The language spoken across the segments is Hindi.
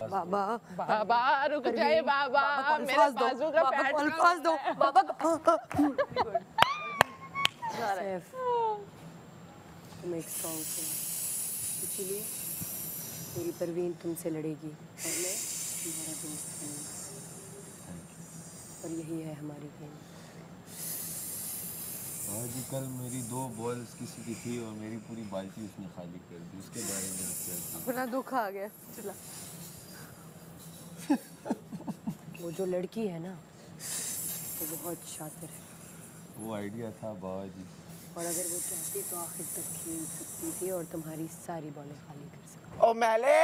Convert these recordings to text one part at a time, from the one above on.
बाबा बाबा रुक जाए बाबा, मेरे बाजू का फैट अल्फाज दो बाबा। सैफ, तुम एक स्ट्रॉन्ग हो, इसीलिए मेरी परवीन तुमसे लड़ेगी और मैं तुम्हारा दोस्त बनूंगा, और यही है हमारी गेम। जी कल मेरी 2 बॉल्स किसी की थी और मेरी पूरी बाल्टी उसने खाली कर दी, उसके बारे में आप क्या कहते अपना दुख आ गया। चला वो जो लड़की है ना वो बहुत शातिर है, वो आइडिया था बाबा जी, और अगर वो चाहती तो आखिर तक खेल सकती थी और तुम्हारी सारी बॉलें खाली कर सकती, ओ मैले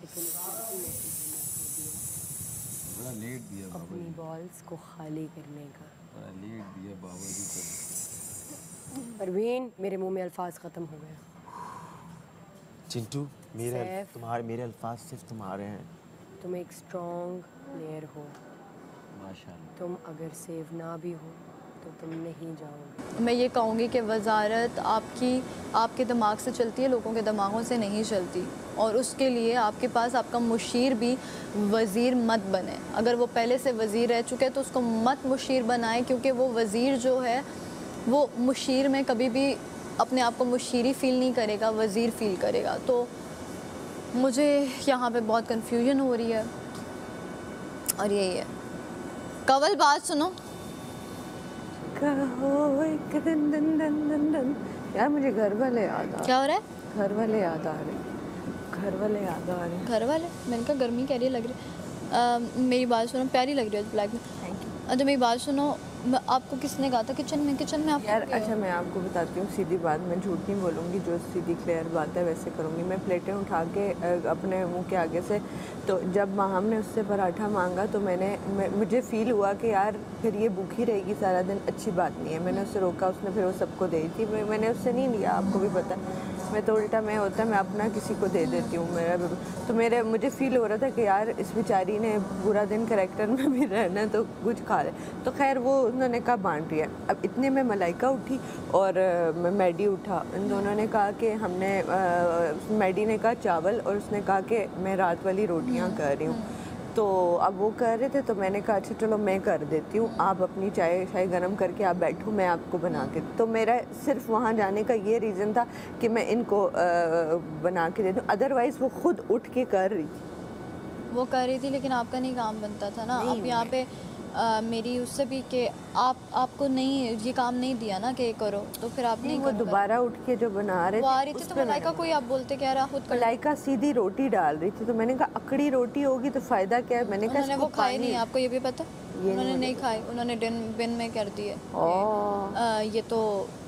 लेकिन उस लड़की ने तुम्हें मौका दिया बड़ा लेट दिया बाबा अपनी जी, बॉल्स को खाली करने का। बड़ा लेट दिया बाबा जी को। परवीन, मेरे मुंह में अल्फाज ख़त्म हो गए। चिंटू, सैफ, मेरे अल्फाज सिर्फ तुम्हारे हैं। तुम एक स्ट्रॉन्ग प्लेयर हो, माशाल्लाह। तुम अगर सेव ना भी हो तो तुम नहीं जाओगे। मैं ये कहूँगी कि वजारत आपके दिमाग से चलती है, लोगों के दिमागों से नहीं चलती, और उसके लिए आपके पास आपका मुशीर भी वज़ीर मत बने। अगर वो पहले से वज़ीर रह चुके हैं तो उसको मत मुशीर बनाए, क्योंकि वो वज़ीर जो है वो मुशीर में कभी भी अपने आप को मुशीरी फ़ील नहीं करेगा, वज़ीर फ़ील करेगा। तो मुझे यहाँ पे बहुत कन्फ्यूजन हो रही है, और यही है। कवल बात सुनो, कहो एक दिन दिन दिन दिन दिन। यार मुझे घर वाले याद आ, क्या हो रहा है? घर वाले याद आ रहे, घर वाले याद आ रहे। घर वाले? मैंने कहा गर्मी कह रही लग रही। मेरी बात सुनो, प्यारी लग रही है ब्लैक में। Thank you. अच्छा मेरी बात सुनो, आपको किसने कहा था किचन में आप यार अच्छा मैं आपको बताती हूँ सीधी बात, मैं झूठ नहीं बोलूँगी, जो सीधी क्लियर बात है वैसे करूँगी। मैं प्लेटें उठा के अपने मुंह के आगे से, तो जब हमने उससे पराठा मांगा तो मुझे फ़ील हुआ कि यार फिर ये भूखी रहेगी सारा दिन, अच्छी बात नहीं है। मैंने उससे रोका, उसने फिर वो सबको दे दी थी, मैंने उससे नहीं लिया, आपको भी पता है। मैं तो उल्टा मैं होता मैं अपना किसी को दे देती हूँ मेरा, तो मुझे फ़ील हो रहा था कि यार इस बेचारी ने पूरा दिन करैक्टर में भी रहना तो कुछ खा रहे। तो खैर वो उन्होंने कहा बांट दिया। अब इतने में मलाइका उठी और मैडी उठा, इन दोनों ने कहा कि हमने मैडी ने कहा चावल और उसने कहा कि मैं रात वाली रोटियां कर रही हूँ। तो अब वो कर रहे थे तो मैंने कहा अच्छा चलो मैं कर देती हूँ, आप अपनी चाय गर्म करके आप बैठो, मैं आपको बना के। तो मेरा सिर्फ वहाँ जाने का ये रीज़न था कि मैं इनको बना के दे दूँ, अदरवाइज़ वो खुद उठ के कर रही थी। वो कर रही थी, लेकिन आपका नहीं काम बनता था ना। अब यहाँ पे मेरी उससे भी कि आपको नहीं ये काम नहीं दिया ना कि करो, तो फिर आप नहीं वो दोबारा उठ के जो बना रहे वो आ रही थी तो मलाइका कोई आप बोलते क्या रहा, खुद मलाइका सीधी रोटी डाल रही थी, तो मैंने कहा अकड़ी रोटी होगी तो फायदा क्या है। मैंने कहा वो खाई नहीं, आपको ये भी पता, उन्होंने नहीं खाई, उन्होंने बिन में कर दिए। ये तो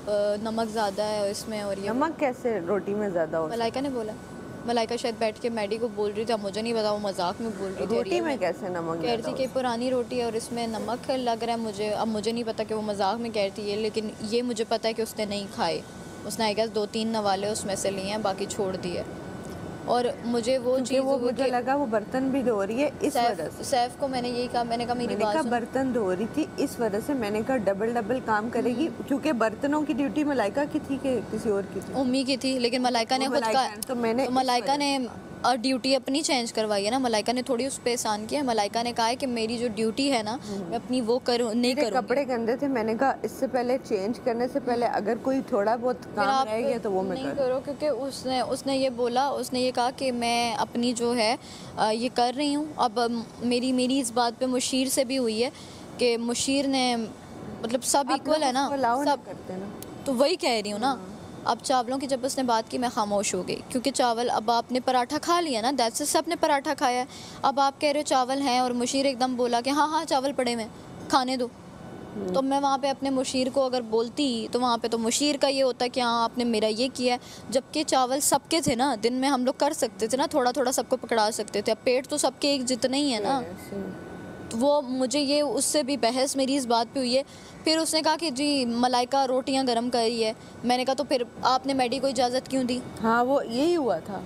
नमक ज़्यादा है इसमें, और ये नमक कैसे रोटी में ज़्यादा हो? मलाइका ने बोला, मलाइका शायद बैठ के मैडी को बोल रही थी, अब मुझे नहीं पता, वो मजाक में बोल रही थी। रोटी में कैसे नमक? कह रही थी कि पुरानी रोटी है और इसमें नमक लग रहा है मुझे, अब मुझे नहीं पता कि वो मजाक में कह रही थी ये, लेकिन ये मुझे पता है कि उसने नहीं खाए। उसने आई गेस 2-3 नवाले उसमें से लिए हैं, बाकी छोड़ दिए। और मुझे वो चीज़ मुझे लगा वो बर्तन भी धो रही है इस वजह से। सैफ को मैंने यही कहा, मैंने कहा मेरी बात सुन। बर्तन धो रही थी इस वजह से, मैंने कहा डबल काम करेगी, क्योंकि बर्तनों की ड्यूटी मलाइका की थी कि किसी और की थी? उम्मी की थी, लेकिन मलाइका ने खुद का, तो मलाइका ने और ड्यूटी अपनी चेंज करवाई है ना, मलाइका ने थोड़ी उस पर एहसान किया है। मलाइका ने कहा है कि मेरी जो ड्यूटी है ना मैं अपनी वो नहीं करूँ। कपड़े गंदे थे, मैंने कहा इससे पहले चेंज करने से पहले अगर कोई थोड़ा बहुत काम रह गया तो वो मैं करो, क्योंकि उसने ये बोला, उसने ये कहा कि मैं अपनी जो है ये कर रही हूँ। अब मेरी इस बात पे मुशीर से भी हुई है कि मुशीर ने मतलब सब इक्वल है ना, सब करते ना, तो वही कह रही हूँ ना। अब चावलों की जब उसने बात की मैं खामोश हो गई, क्योंकि चावल, अब आपने पराठा खा लिया ना, दैट्स इट, सबने पराठा खाया है। अब आप कह रहे हो चावल हैं, और मुशीर एकदम बोला कि हाँ चावल पड़े में खाने दो। तो मैं वहाँ पे अपने मुशीर को अगर बोलती तो वहाँ पे तो मुशीर का ये होता कि हाँ आपने मेरा ये किया है, जबकि चावल सबके थे ना, दिन में हम लोग कर सकते थे ना, थोड़ा थोड़ा सबको पकड़ा सकते थे। अब पेट तो सबके एक जितने ही है ना। तो वो मुझे ये, उससे भी बहस मेरी इस बात पे हुई है। फिर उसने कहा कि जी मलाइका रोटियां गरम कर रही है। मैंने कहा तो फिर आपने मैडी को इजाज़त क्यों दी? हाँ वो यही हुआ था,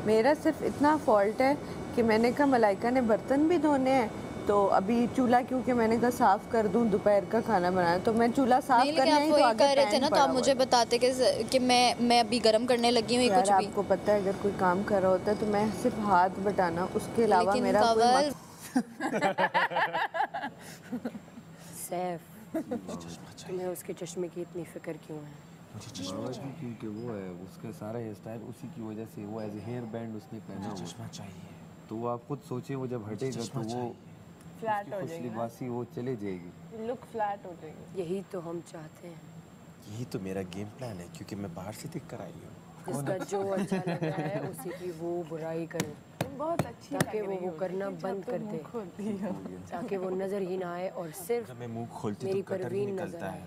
मेरा सिर्फ इतना फॉल्ट है कि मैंने कहा मलाइका ने बर्तन भी धोने हैं, तो अभी चूल्हा क्योंकि मैंने कहा साफ़ कर दूं, दोपहर का खाना बनाया तो मैं चूल्हा साफ़ नहीं, लेकिन करने आप आई तो वही आगे कर रहे थे पैन ना, तो पड़ा आप हुआ मुझे बताते कि मैं अभी गर्म करने लगी हूँ ये यार, कुछ भी। आपको पता है अगर कोई काम कर रहा होता है तो मैं सिर्फ हाथ बटाना, उसके अलावा लेकिन मेरा कोई कंवल सैफ, तुम्हें उसके चश्मे की इतनी फिक्र क्यों है? मुझे चश्मा बाबा जी चाहिए, क्योंकि वो है, उसका सारा हेयर स्टाइल उसी की वजह से, वो एज हेयर बैंड उसने पहना मुझे हुआ, चश्मा चाहिए, तो वो आप खुद सोचिए वो जब हटेगा तो चश्मा वो चाहिए। फ्लैट हो खुश जाएगी ना, लिबासी वो चले जाएगी। लुक फ्लैट हो जाएगी। यही तो हम चाहते हैं, यही तो मेरा गेम प्लान है, क्योंकि मैं बाहर से देख कर आई हूँ। जिसका जो अच्छा लग रहा है उसी की वो बुराई करे, बहुत अच्छी ताकि वो करना बंद कर दे, ताकि वो नजर ही ना आए और सिर्फ जब मैं मुंह खोलती मेरी तो गटर ही परवीन निकलता नजर है। आए।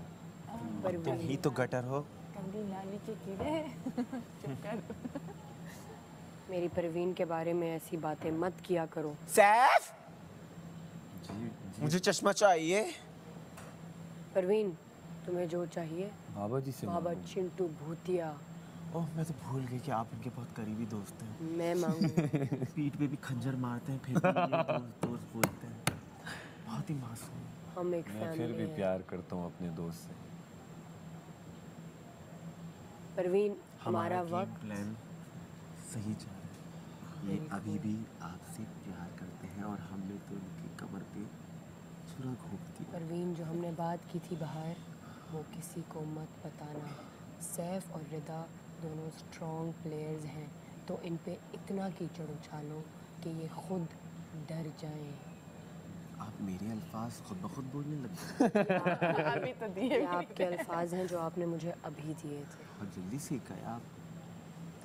तुम ही परवीन, तो गटर हो। नाली के कीड़े चुप कर। मेरी परवीन के बारे में ऐसी बातें मत किया करो। सैफ, जी मुझे चश्मा चाहिए। परवीन, तुम्हें जो चाहिए बाबा जी से बाबा मांगो। चिंटू भूतिया, ओह, मैं तो भूल गई कि आप इनके बहुत करीबी दोस्त हैं। मैं मांगू। पीठ पे भी खंजर मारते हैं, फिर भी ये दोस्त दोस्त बोलते हैं। बहुत ही मासूम। हम एक मैं फिर फैमिली भी हैं। प्यार करता हूँ अपने दोस्त से। परवीन, हमारा गेम वक्त प्लान सही जा रहा है। ये अभी भी आपसे प्यार करते हैं और हमने तो उनकी कमर पे छुरा घोंप दिया। परवीन, जो हमने बात की थी बाहर, वो किसी को मत बताना। सैफ और रिदा दोनों स्ट्रॉन्ग प्लेयर्स हैं, तो इन पे इतना कीचड़ उछालो कि ये खुद डर जाएं। आप मेरे अल्फाज खुद ब खुद बोलने लग गए। अभी तो दिए ये आपके अल्फाज हैं जो आपने मुझे अभी दिए थे, बहुत जल्दी सीख गए आप।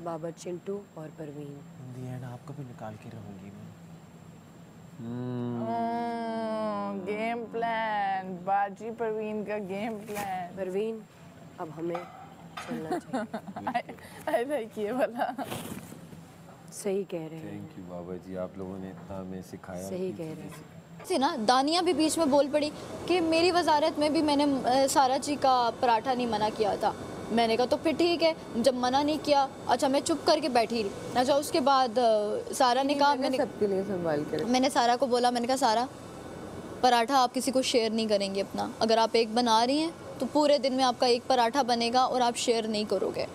बाबा चिंटू और परवीन। इन दी एंड आपको भी निकाल के रहूंगी मैं। गेम प्लान, बाजी परवीन का गेम प्लान। परवीन, अब हमें चलना चाहिए। ऐसा किए वाला। सही कह रहे हैं, थैंक यू बाबा जी, आप लोगों ने इतना हमें सिखाया। सही कह रहे हैं। थी ना, दानिया भी बीच में बोल पड़ी कि मेरी वजारत में भी मैंने सारा जी का पराठा नहीं मना किया था। मैंने कहा तो फिर ठीक है, जब मना नहीं किया, अच्छा मैं चुप करके बैठी रही। अच्छा उसके बाद सारा ने कहा, मैंने सबके लिए संभाल के रखा। मैंने सारा को बोला, मैंने कहा सारा, पराठा आप किसी को शेयर नहीं करेंगे अपना। अगर आप एक बना रही हैं तो पूरे दिन में आपका एक पराठा बनेगा और आप शेयर नहीं करोगे।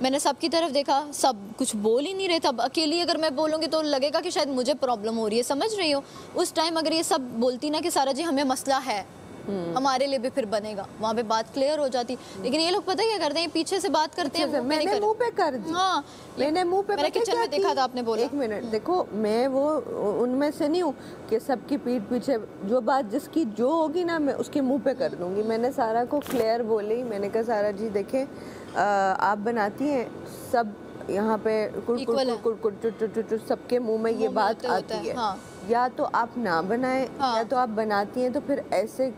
मैंने सबकी तरफ देखा, सब कुछ बोल ही नहीं रहे थे। अब अकेली अगर मैं बोलूँगी तो लगेगा कि शायद मुझे प्रॉब्लम हो रही है, समझ रही हो। उस टाइम अगर ये सब बोलती ना कि सारा जी हमें मसला है, हमारे लिए भी फिर बनेगा, वहाँ पे बात क्लियर हो जाती। लेकिन ये लोग पता क्या करते हैं, पीछे से बात करते हैं, मैंने मुंह पे कर दी। हाँ, मैंने मुंह पे मैंने पता किचन क्या में देखा की? था, आपने बोला। एक मिनट देखो, मैं वो उनमें से नहीं हूँ कि सबकी पीठ पीछे जो बात जिसकी जो होगी ना मैं उसके मुंह पे कर दूंगी। मैंने सारा को क्लियर बोली, मैंने कहा सारा जी देखें, आप बनाती हैं, सब यहाँ पे Equal है। कुड़ सबके मुंह में ये में बात होता आती है। हाँ। या तो आप ना बनाएं, हाँ। या तो आप बनाती हैं तो फिर ऐसे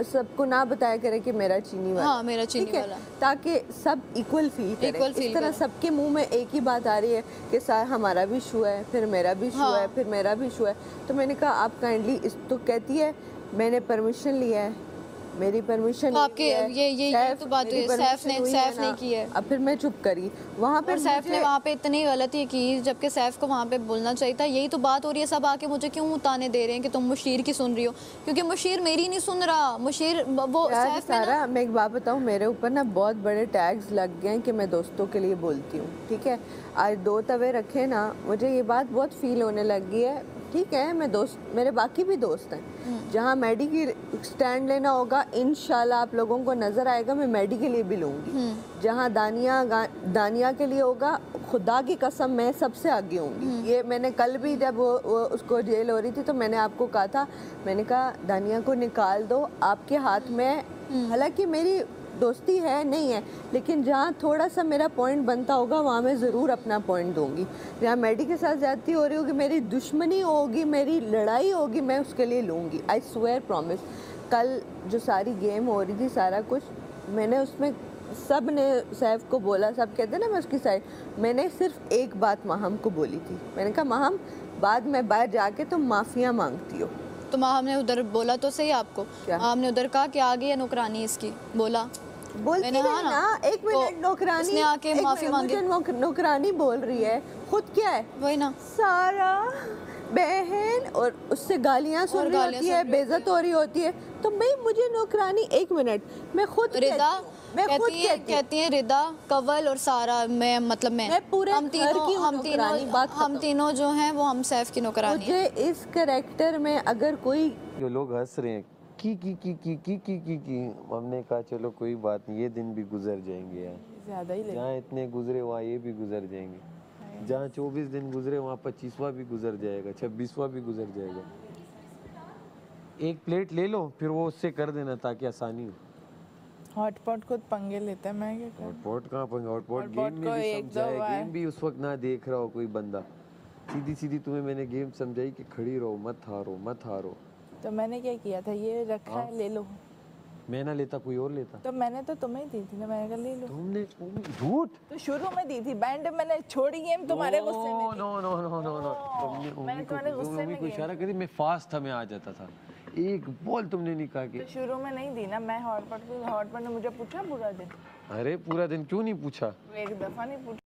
सबको ना बताया करे कि मेरा चीनी वाला। हाँ, मेरा चीनी ठीक है? वाला। ताकि सब इक्वल फील करें। Equal इस feel तरह करें। सबके मुंह में एक ही बात आ रही है कि सर हमारा भी इशू है, फिर मेरा भी इशू हाँ। है, फिर मेरा भी इशू है। तो मैंने कहा आप काइंडली इस, तो कहती है मैंने परमिशन लिया है, मेरी परमिशन तो आपके ये तो बात हुई है, सैफ ने की है। अब फिर मैं चुप करी वहाँ पे। और सैफ ने वहाँ पे इतनी गलती की, जबकि सैफ को वहाँ पे बोलना चाहिए था। यही तो बात हो रही है, सब आके मुझे क्यों ताने दे रहे हैं कि तुम मुशीर की सुन रही हो, क्योंकि मुशीर मेरी नहीं सुन रहा। मुशीर वो यार सैफ ने ना, सारा, मैं एक बात बताऊँ, मेरे ऊपर ना बहुत बड़े टैग्स लग गए हैं कि मैं दोस्तों के लिए बोलती हूँ। ठीक है, आज 2 तवे रखे ना, मुझे ये बात बहुत फील होने लगी है। ठीक है, मैं दोस्त, मेरे बाकी भी दोस्त हैं, जहाँ मैडी की स्टैंड लेना होगा इंशाल्लाह आप लोगों को नज़र आएगा, मैं मैडी के लिए भी लूँगी। जहाँ दानिया के लिए होगा, खुदा की कसम मैं सबसे आगे होंगी। ये मैंने कल भी जब वो उसको जेल हो रही थी तो मैंने आपको कहा था, मैंने कहा दानिया को निकाल दो, आपके हाथ में, हालांकि मेरी दोस्ती है नहीं है, लेकिन जहाँ थोड़ा सा मेरा पॉइंट बनता होगा वहाँ मैं ज़रूर अपना पॉइंट दूंगी। जहाँ मैडी के साथ ज़्यादती हो रही होगी, मेरी दुश्मनी होगी, मेरी लड़ाई होगी, मैं उसके लिए लूँगी। I swear promise. कल जो सारी गेम हो रही थी, सारा कुछ मैंने उसमें, सब ने सैफ को बोला, सब कहते ना मैं उसकी साइड, मैंने सिर्फ एक बात माहम को बोली थी। मैंने कहा माहम, बाद में बाहर जाके तुम माफ़िया मांगती हो। तो माँ ने उधर बोला तो सही आपको, हमने उधर कहा कि आ गई है नौकरानी इसकी, बोला बोलती मैंने, रही हाँ ना, एक तो मिनट, नौकरानी उसने आके एक माफी मिनट, मांगी। मुझे नौकरानी बोल रही है, खुद क्या है वही ना। सारा, बहन और उससे गालियाँ सुन रही गालियाँ होती सुन है, रही बेइज्जत हो रही होती है, तो भाई मुझे नौकरानी, एक मिनट, मैं खुद रिदा मैं खुद कहती है रिदा, कवल और सारा, मैं पूरे हम घर की हूँ नौकरानी, बात हम खत्म। तीनों जो हैं वो हम सैफ की नौकरानी हैं। मुझे इस कैरेक्टर में अगर कोई जो लोग हंस रहे हैं की, हमने कहा चलो कोई बात नहीं, ये दिन भी गुजर जाएंगे यार। ज्यादा ही जहाँ इतने गुजरे वहाँ ये भी गुजर जाएंगे, जहाँ 24 दिन गुजरे वहाँ 25वां भी गुजर जाएगा, 26वां भी गुजर जाएगा। एक प्लेट ले लो फिर वो उससे कर देना ताकि आसानी हो। हॉटपॉट खुद पंगे लेता है, मैं क्या करूं? हॉटपॉट कहाँ पंगा, हॉटपॉट हॉटपॉट गेम को में भी एक दो समझाया, बार- गेम भी उस वक्त ना देख रहा हो कोई बंदा, सीधी सीधी तुम्हें मैंने गेम समझाई कि खड़ी रहो, मत हारो मत हारो। तो मैंने क्या किया था, ये रखा है, ले लो। मैं ना लेता कोई और लेता। तो मैंने तो तुम्हें दी थी ना, मैंने कहा ले लो। तुमने झूठ। तो शुरू में दी थी, बैंड मैंने छोड़ी गेम तुम्हारे गुस्से में थी। No no no no no, तुमने मैंने तुम्हारे गुस्से में कोई गेम इशारा करी, मैं फास्ट था, मैं आ जाता था। एक बॉल तुमने नहीं कहा कि तो शुरू में नहीं दी ना, मैं हॉटपॉट ने मुझे पूछा पूरा दिन, अरे पूरा दिन क्यों नहीं पूछा? एक दफा नहीं पूछा।